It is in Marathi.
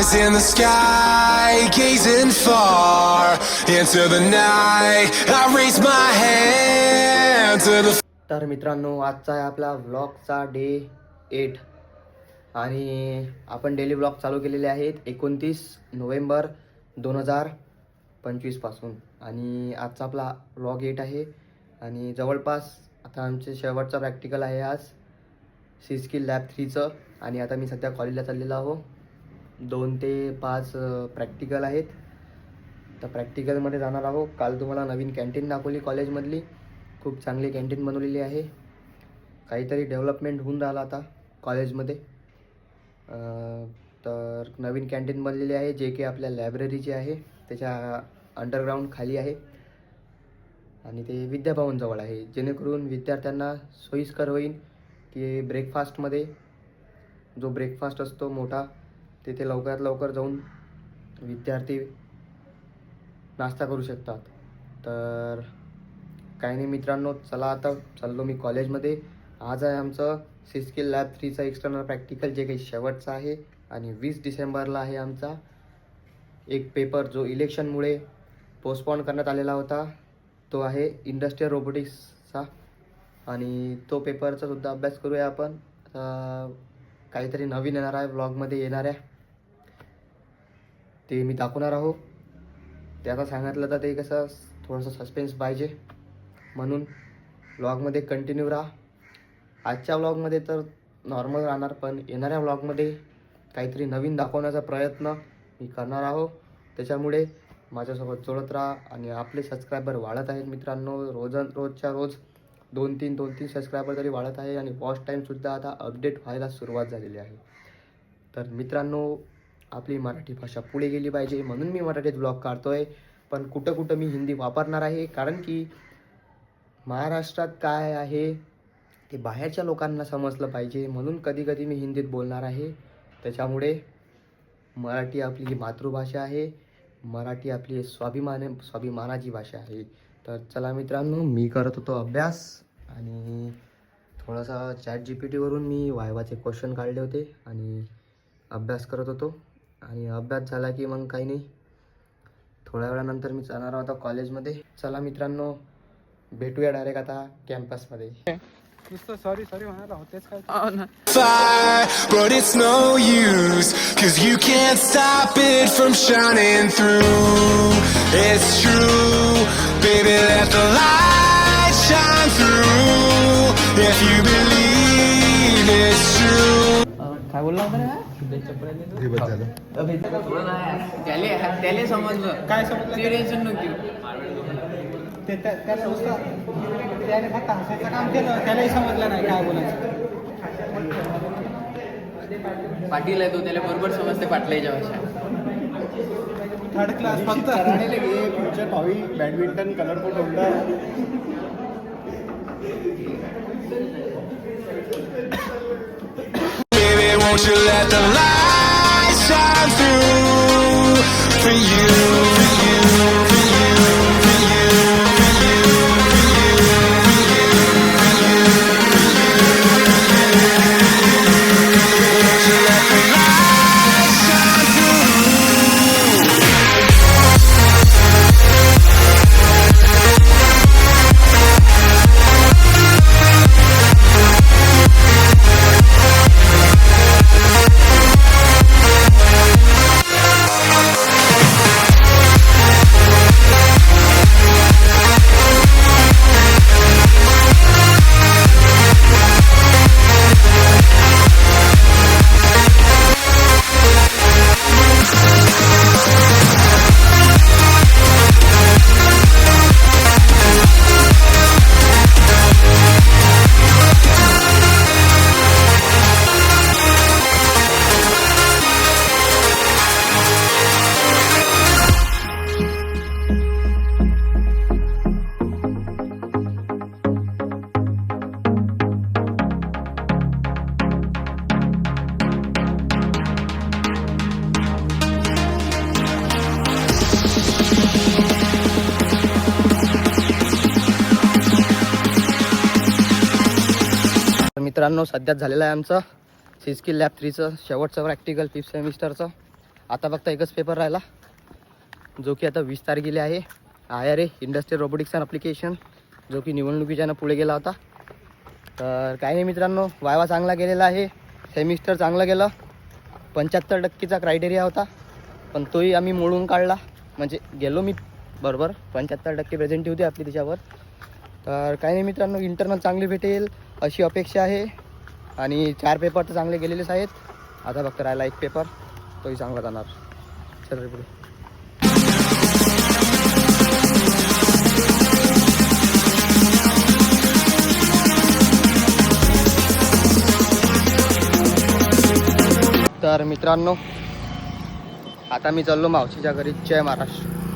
eyes in the sky, gazing far into the night. I raise my hand to the. तर मित्रांनो, आजचा आहे आपला व्लॉगचा डे 8 आणि आपण डेली व्लॉग चालू केलेले आहेत 29 नोव्हेंबर 2025 पासून. आणि आजचा आपला व्लॉग 8 आहे आणि जवळपास आता आमचे शेवटचा प्रॅक्टिकल आहे आज सी स्किल लॅब 3चं. आणि आता मी सध्या कॉलेजला चाललेलो आहो. 2 ते 5 प्रॅक्टिकल आहेत. तर प्रॅक्टिकलमध्ये जाणार आहो. काल तुम्हाला नवीन कॅन्टीन दाखवली कॉलेजमधली. खूप चांगली कॅन्टीन बनवलेली आहे. काहीतरी डेव्हलपमेंट होऊन राहिलं आता कॉलेजमध्ये. तर नवीन कॅन्टीन बनलेली आहे जे की आपल्या लायब्ररीची आहे, त्याच्या अंडरग्राऊंड खाली आहे आणि ते विद्याभवनजवळ आहे, जेणेकरून विद्यार्थ्यांना सोयीस्कर होईल की ब्रेकफास्टमध्ये जो ब्रेकफास्ट असतो मोठा तिथे लवकरात लवकर जाऊन विद्यार्थी नाश्ता करू शकतात. तर काही नाही मित्रांनो, चला आता चाललो मी कॉलेजमध्ये. आज आहे आमचं सी स्किल लॅब 3चा एक्सटर्नल प्रॅक्टिकल जे काही शेवटचा आहे. आणि 20 डिसेंबरला आहे आमचा एक पेपर जो इलेक्शनमुळे पोस्टपोन करण्यात आलेला होता. तो आहे इंडस्ट्रियल रोबोटिक्सचा आणि तो पेपरचा सुद्धा अभ्यास करूया आपण. काहीतरी नवीन येणार आहे व्लॉगमध्ये येणाऱ्या, ते मी दाखवणार आहो. ते आता सांगितलं तर ते कसं थोडंसं सस्पेन्स पाहिजे, म्हणून व्लॉगमध्ये कंटिन्यू राहा. आजच्या व्लॉगमध्ये तर नॉर्मल राहणार, पण येणाऱ्या व्लॉगमध्ये काहीतरी नवीन दाखवण्याचा प्रयत्न मी करणार आहो. त्याच्यामुळे माझ्यासोबत जोडत राहा. आणि आपले सबस्क्रायबर वाढत आहेत मित्रांनो. रोजच्या रोज 2-3 सबस्क्रायबर तरी वाढत आहे. आणि वॉच टाईमसुद्धा आता अपडेट व्हायला सुरुवात झालेली आहे. तर मित्रांनो, आपली मराठी भाषा पुढे गेली पाहिजे म्हणून मी मराठीत व्लॉग काढतो आहे. पण कुठं कुठं मी हिंदी वापरणार आहे, कारण की महाराष्ट्रात काय आहे ते बाहेरच्या लोकांना समजलं पाहिजे, म्हणून कधी कधी मी हिंदीत बोलणार आहे. त्याच्यामुळे मराठी आपली मातृभाषा आहे, मराठी आपली स्वाभिमानाची भाषा आहे. तर चला मित्रांनो, मी करत होतो अभ्यास आणि थोडासा ChatGPTवरून मी वायवाचे क्वेश्चन काढले होते आणि अभ्यास करत होतो. आणि अभ्यास झाला की मग काही नाही, थोड्या वेळानंतर मी जाणार होता कॉलेजमध्ये. चला मित्रांनो, भेटूया डायरेक्ट आता कॅम्पसमध्ये. सॉरी म्हणाला होतेच काय. Fire, but it's no use, 'cause you can't stop it from shining through. It's true, baby, let the light shine through. If you believe it's true. काय बोलला होता रे? त्याला समजलं काय समजलं? टेन्शन नव्हती. त्याला त्याने फक्त हसायचं काम केलं, त्यालाही समजलं नाही काय बोलायचं. पाटील आहे तो, त्याला बरोबर समजते पाटलाच्या भाषा. थर्ड क्लास फक्त फ्युचर भावी बॅडमिंटन कलर कोट होता. Baby, won't you let the light shine through for you, for you, for you, for you, for you, for you, won't you let the light shine through. मित्रांनो, सध्याच झालेलं आहे आमचं सी स्किल लॅब 3चं शेवटचं प्रॅक्टिकल 5th सेमिस्टरचं. आता फक्त एकच पेपर राहिला, जो की आता 20 तारखेला आहे. IRA industrial robotics and application, जो की निवडणुकीच्यानं पुढे गेला होता. तर काही नाही मित्रांनो, वायवा चांगला गेलेला आहे. सेमिस्टर चांगलं गेलं. 75% क्रायटेरिया होता, पण तोही आम्ही मोडून काढला. म्हणजे गेलो मी बरोबर, 75% प्रेझेंटी होती आपली त्याच्यावर. तर काही नाही मित्रांनो, इंटरनल चांगली भेटेल अशी अपेक्षा आहे. आणि 4 पेपर तर चांगले गेलेलेच आहेत. आता फक्त राहिला एक पेपर, तोही चांगला जाणार. चल रे पुढे. तर मित्रांनो, आता मी चाललो मावशीच्या घरी. जय महाराष्ट्र.